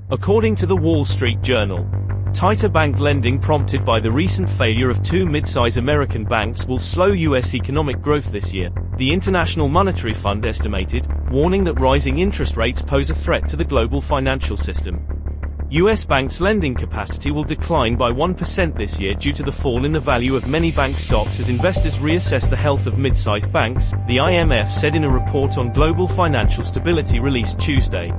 According to the Wall Street Journal, tighter bank lending prompted by the recent failure of two mid-size American banks will slow U.S. economic growth this year, the International Monetary Fund estimated, warning that rising interest rates pose a threat to the global financial system. U.S. banks' lending capacity will decline by 1% this year due to the fall in the value of many bank stocks as investors reassess the health of mid-sized banks, the IMF said in a report on global financial stability released Tuesday.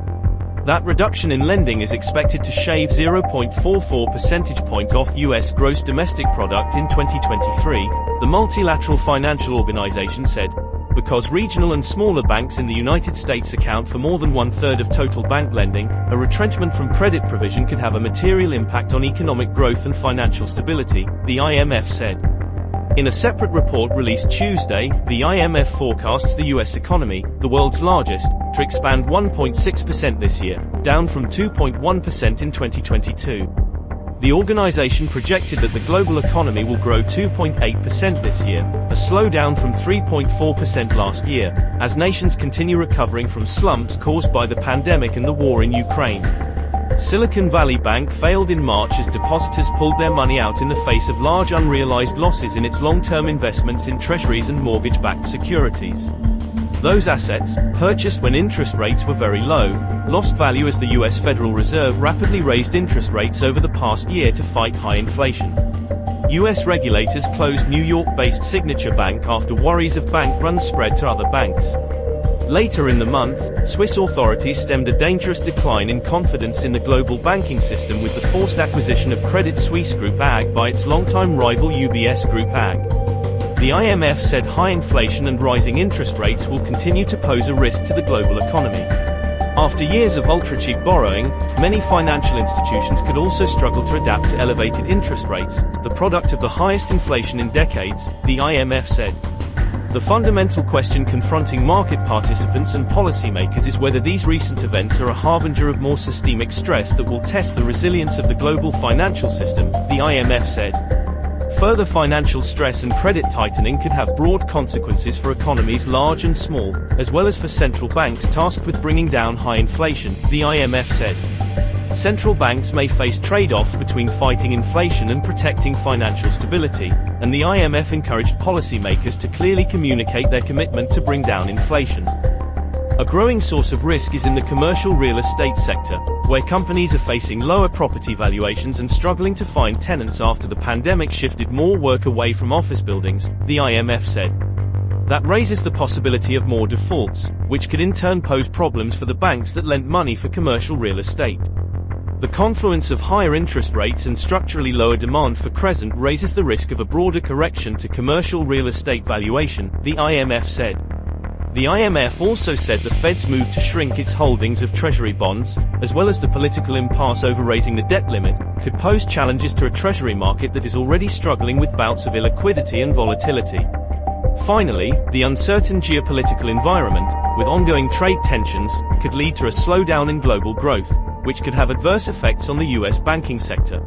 That reduction in lending is expected to shave 0.44 percentage point off U.S. gross domestic product in 2023, the Multilateral Financial Organization said. Because regional and smaller banks in the United States account for more than one-third of total bank lending, a retrenchment from credit provision could have a material impact on economic growth and financial stability, the IMF said. In a separate report released Tuesday, the IMF forecasts the U.S. economy, the world's largest, to expand 1.6% this year, down from 2.1% in 2022. The organization projected that the global economy will grow 2.8% this year, a slowdown from 3.4% last year, as nations continue recovering from slumps caused by the pandemic and the war in Ukraine. Silicon Valley Bank failed in March as depositors pulled their money out in the face of large unrealized losses in its long-term investments in treasuries and mortgage-backed securities. Those assets, purchased when interest rates were very low, lost value as the U.S. Federal Reserve rapidly raised interest rates over the past year to fight high inflation. U.S. regulators closed New York-based Signature Bank after worries of bank runs spread to other banks. Later in the month, Swiss authorities stemmed a dangerous decline in confidence in the global banking system with the forced acquisition of Credit Suisse Group AG by its longtime rival UBS Group AG. The IMF said high inflation and rising interest rates will continue to pose a risk to the global economy. After years of ultra-cheap borrowing, many financial institutions could also struggle to adapt to elevated interest rates, the product of the highest inflation in decades, the IMF said. The fundamental question confronting market participants and policymakers is whether these recent events are a harbinger of more systemic stress that will test the resilience of the global financial system, the IMF said. Further financial stress and credit tightening could have broad consequences for economies large and small, as well as for central banks tasked with bringing down high inflation, the IMF said. Central banks may face trade-offs between fighting inflation and protecting financial stability, and the IMF encouraged policymakers to clearly communicate their commitment to bring down inflation. A growing source of risk is in the commercial real estate sector, where companies are facing lower property valuations and struggling to find tenants after the pandemic shifted more work away from office buildings, the IMF said. That raises the possibility of more defaults, which could in turn pose problems for the banks that lent money for commercial real estate. The confluence of higher interest rates and structurally lower demand for credit raises the risk of a broader correction to commercial real estate valuation, the IMF said. The IMF also said the Fed's move to shrink its holdings of Treasury bonds, as well as the political impasse over raising the debt limit, could pose challenges to a Treasury market that is already struggling with bouts of illiquidity and volatility. Finally, the uncertain geopolitical environment, with ongoing trade tensions, could lead to a slowdown in global growth, which could have adverse effects on the U.S. banking sector.